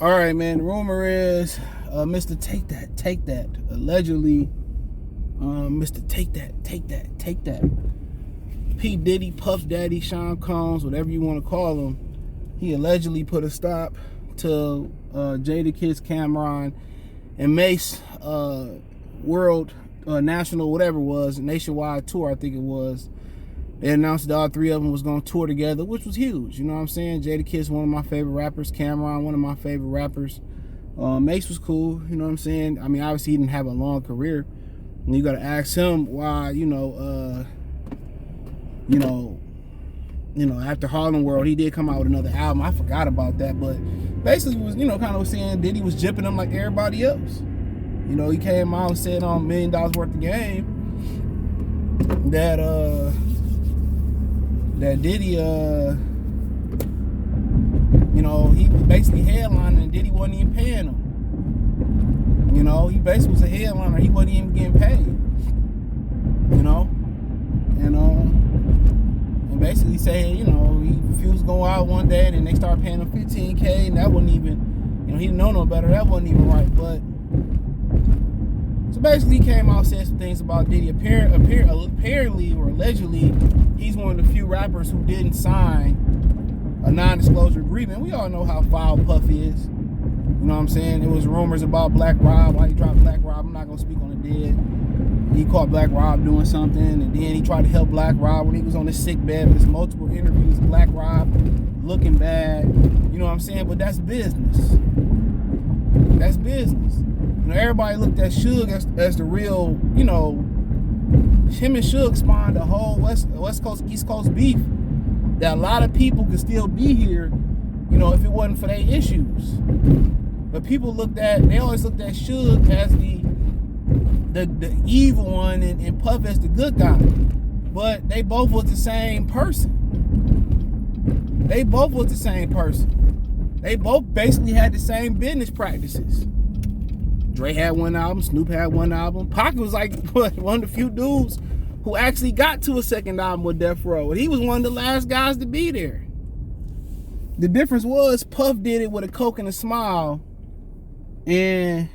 All right, man. The rumor is Mr. Take That. Allegedly, Mr. Take That. P.Diddy, Puff Daddy, Sean Combs, whatever you want to call him, he allegedly put a stop to Jadakiss, Cameron, and Mase world, national, whatever it was, nationwide tour, I think it was. They announced that all three of them was going to tour together, which was huge. You know what I'm saying? Jadakiss, one of my favorite rappers. Cameron, one of my favorite rappers. Mase was cool. You know what I'm saying? I mean, obviously he didn't have a long career. And you got to ask him why, after Harlem World, he did come out with another album. I forgot about that, but basically was, kind of saying Diddy was jipping him like everybody else. He came out and said on $1 million worth of game that Diddy, he was basically headlining and Diddy wasn't even paying him. He basically was a headliner. He wasn't even getting paid. And basically saying, he refused to go out one day and then they started paying him $15K and that wasn't even, he didn't know no better. That wasn't even right. But so basically he came out and said some things about Diddy. Apparently or allegedly, he's one of the few rappers who didn't sign a non-disclosure agreement. We all know how foul Puff is. You know what I'm saying? It was rumors about Black Rob, why he dropped Black Rob. I'm not going to speak on the dead. He caught Black Rob doing something, and then he tried to help Black Rob when he was on his sick bed. There's multiple interviews of Black Rob looking bad. You know what I'm saying? But that's business. That's business. Everybody looked at Suge as the real, him and Suge spawned a whole West Coast, East Coast beef that a lot of people could still be here, if it wasn't for their issues. But they always looked at Suge as the evil one and Puff as the good guy. But they both was the same person. They both basically had the same business practices. Dre had one album, Snoop had one album. Pac was like one of the few dudes who actually got to a second album with Death Row. And he was one of the last guys to be there. The difference was Puff did it with a coke and a smile, and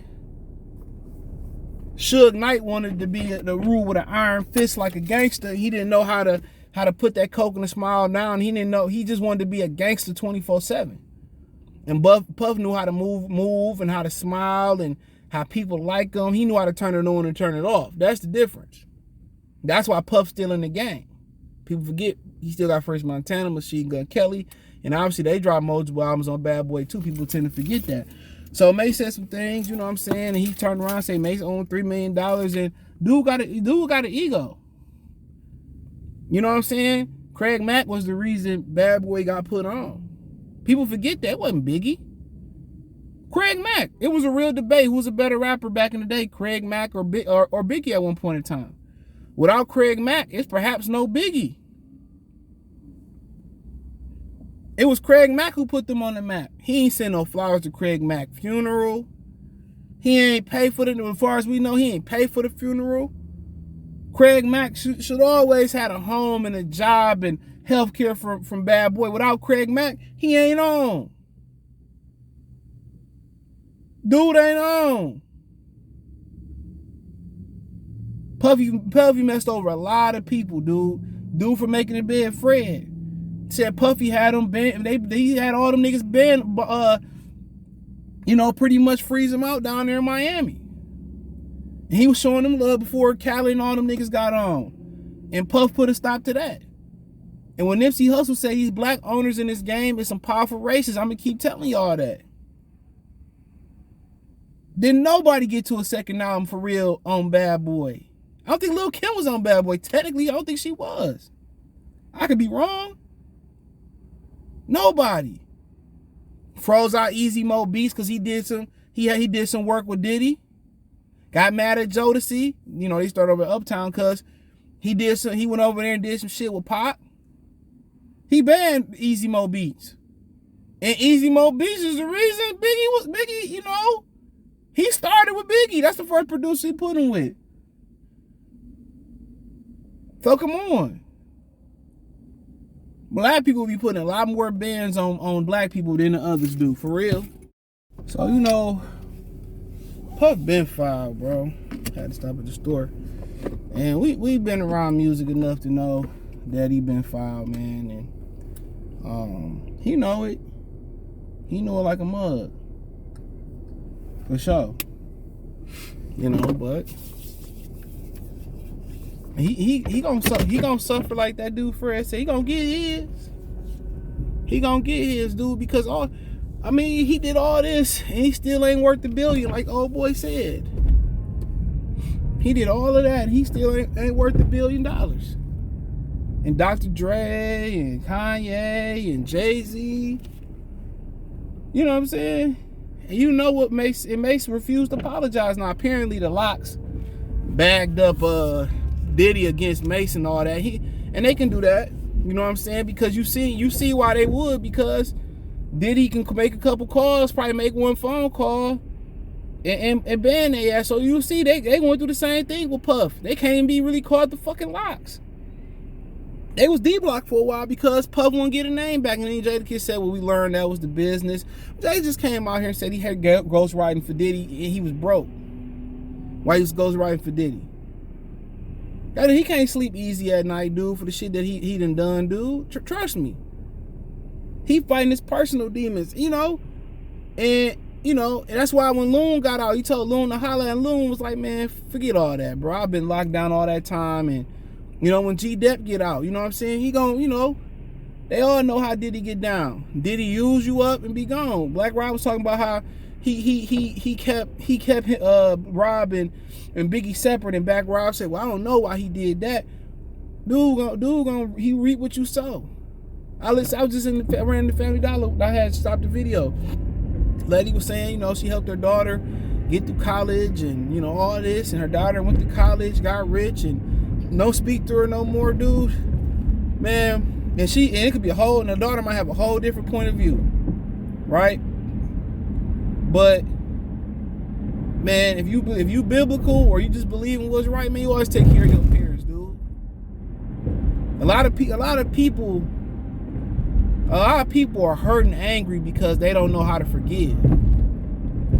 Suge Knight wanted to be the rule with an iron fist like a gangster. He didn't know how to put that coke and a smile down. He didn't know. He just wanted to be a gangster 24/7. And Puff knew how to move and how to smile and how people like him. He knew how to turn it on and turn it off. That's the difference. That's why Puff's still in the game. People forget he still got First Montana, Machine Gun Kelly, and obviously they dropped multiple albums on Bad Boy too. People tend to forget that. So Mase said some things, you know what I'm saying, and he turned around and said Mase owned $3 million, and dude got an ego. You know what I'm saying? Craig Mack was the reason Bad Boy got put on. People forget that. It wasn't Biggie. Craig Mack. It was a real debate. Who was a better rapper back in the day, Craig Mack or Biggie at one point in time? Without Craig Mack, it's perhaps no Biggie. It was Craig Mack who put them on the map. He ain't send no flowers to Craig Mack funeral. He ain't pay for it. As far as we know, he ain't pay for the funeral. Craig Mack should always had a home and a job and health care from Bad Boy. Without Craig Mack, he ain't on. Dude ain't on. Puffy messed over a lot of people, dude. Dude for making the bed, Fred. Said Puffy had them banned. He had all them niggas banned, pretty much freeze them out down there in Miami. And he was showing them love before Cali and all them niggas got on. And Puff put a stop to that. And when Nipsey Hussle said these black owners in this game is some powerful racists, I'm gonna keep telling y'all that. Didn't nobody get to a second album for real on Bad Boy. I don't think Lil' Kim was on Bad Boy. Technically, I don't think she was. I could be wrong. Nobody. Froze out Easy Mo Beats because he did some work with Diddy. Got mad at Jodeci. They started over at Uptown because he went over there and did some shit with Pop. He banned Easy Mo Beats. And Easy Mo Beats is the reason Biggie, he started with Biggie. That's the first producer he put him with. So come on. Black people be putting a lot more bans on black people than the others do, for real. So, you know, Puff been filed, bro. Had to stop at the store. And we been around music enough to know that he been filed, man. And he know it. He know it like a mug. For sure. You know, but he gonna suffer like that dude Fred said. He gonna get his. He gonna get his, dude, because he did all this and he still ain't worth the billion, like old boy said. He did all of that and he still ain't worth the $1 billion. And Dr. Dre and Kanye and Jay-Z. You know what I'm saying? And you know what Mase refused to apologize. Now apparently the Locks bagged up Diddy against Mase and all that. And they can do that. You know what I'm saying? Because you see why they would, because Diddy can make a couple calls, probably make one phone call and ban their ass. So you see they going through the same thing with Puff. They can't even be really called the fucking Locks. They was D-blocked for a while because Puff wouldn't get a name back. And then Jadakiss said, well, we learned that was the business. Jay just came out here and said he had ghostwriting for Diddy and he was broke. Why he was ghostwriting for Diddy? He can't sleep easy at night, dude, for the shit that he done, dude. Trust me. He fighting his personal demons, you know? And, you know, and that's why when Loon got out, he told Loon to holler, and Loon was like, man, forget all that, bro. I've been locked down all that time. And, you know, when G-Dep get out, you know what I'm saying? He gon', you know, they all know how Diddy get down. Diddy use you up and be gone. Black Rob was talking about how he kept Rob and Biggie separate, and Black Rob said, well, I don't know why he did that. Dude, he reap what you sow. I was just ran the Family Dollar. I had to stop the video. Lady was saying, you know, she helped her daughter get through college and, you know, all this, and her daughter went to college, got rich, and no speak to her no more, dude. Man, and it could be and the daughter might have a whole different point of view, right? But man, if you biblical or you just believe in what's right, man, you always take care of your parents, dude. A lot of people are hurt and angry because they don't know how to forgive.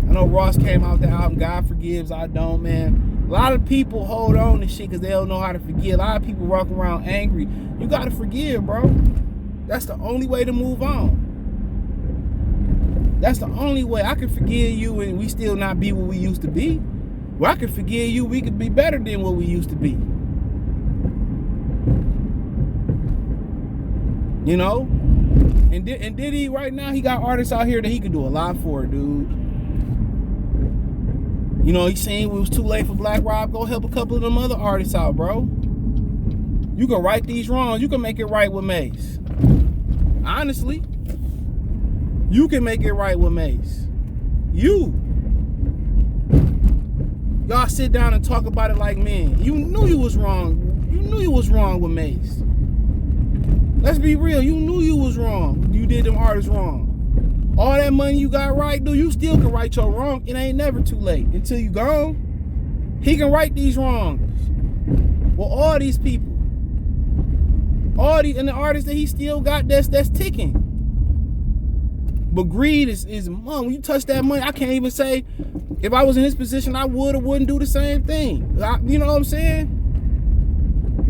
I know Ross came out with the album God Forgives, I Don't, man. A lot of people hold on to shit because they don't know how to forgive. A lot of people walk around angry. You gotta forgive, bro. That's the only way to move on. That's the only way. I can forgive you and we still not be what we used to be. Well, I can forgive you, we could be better than what we used to be. You know? And Diddy right now, he got artists out here that he could do a lot for, dude. You know, he's saying it was too late for Black Rob. Go help a couple of them other artists out, bro. You can right these wrongs. You can make it right with Mase. Honestly. You can make it right with Mase. Y'all sit down and talk about it like men. You knew you was wrong. You knew you was wrong with Mase. Let's be real. You knew you was wrong. You did them artists wrong. All that money you got right, dude, you still can right your wrong. It ain't never too late until you gone. He can right these wrongs. Well, all these people. And the artists that he still got that's ticking. But greed is money. When you touch that money, I can't even say if I was in his position, I would or wouldn't do the same thing. You know what I'm saying?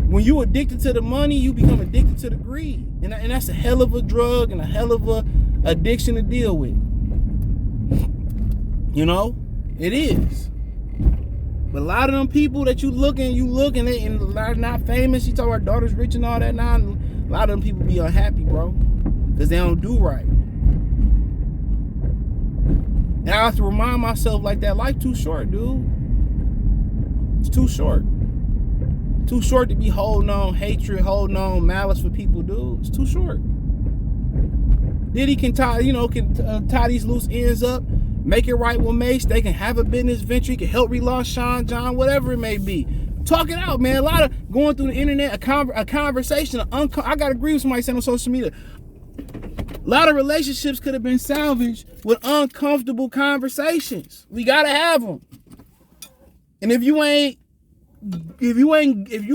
When you addicted to the money, you become addicted to the greed. And that's a hell of a drug and a hell of a addiction to deal with. You know? It is. But a lot of them people that you look and a lot not famous. You talk about daughters rich and all that now. A lot of them people be unhappy, bro. Because they don't do right. And I have to remind myself like that life too short, dude. It's too short. Too short to be holding on hatred, holding on malice for people, dude. It's too short. Diddy can tie these loose ends up, make it right with Mase. They can have a business venture. He can help relaunch Sean John, whatever it may be. Talk it out, man. A lot of going through the internet, a conversation. I got to agree with somebody saying on social media. A lot of relationships could have been salvaged with uncomfortable conversations. We gotta have them. And if you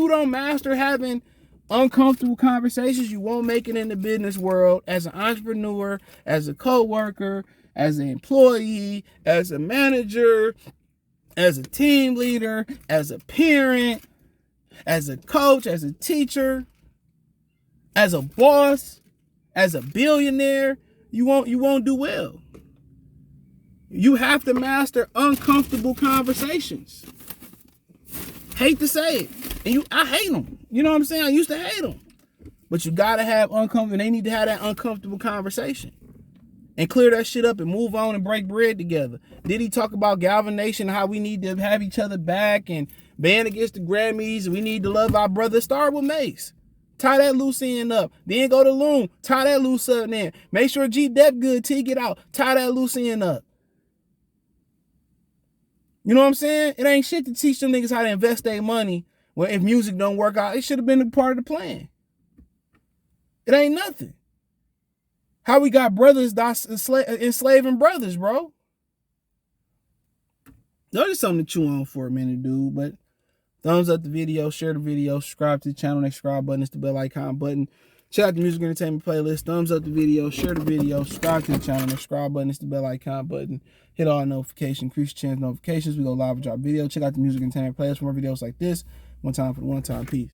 don't master having uncomfortable conversations, you won't make it in the business world as an entrepreneur, as a co-worker, as an employee, as a manager, as a team leader, as a parent, as a coach, as a teacher, as a boss, as a billionaire, you won't do well. You have to master uncomfortable conversations. Hate to say it. And I hate them. You know what I'm saying? I used to hate them. But you gotta have uncomfortable, they need to have that uncomfortable conversation. And clear that shit up and move on and break bread together. Did he talk about galvanization, how we need to have each other back and band against the Grammys, and we need to love our brothers? Start with Mase. Tie that loose end up. Then go to Loon. Tie that loose up there. Make sure G-Dep good till he get out. Tie that loose end up. You know what I'm saying? It ain't shit to teach them niggas how to invest their money. Well, if music don't work out, it should have been a part of the plan. It ain't nothing. How we got brothers enslaving brothers, bro. That's just something to chew on for a minute, dude. But thumbs up the video, share the video, subscribe to the channel. Next subscribe button is the bell icon button. Check out the music entertainment playlist. Thumbs up the video, share the video, subscribe to the channel. Next subscribe button is the bell icon button. Hit all notifications, increase chance notifications. We go live and drop video. Check out the music entertainment playlist for more videos like this. One time for the one time. Peace.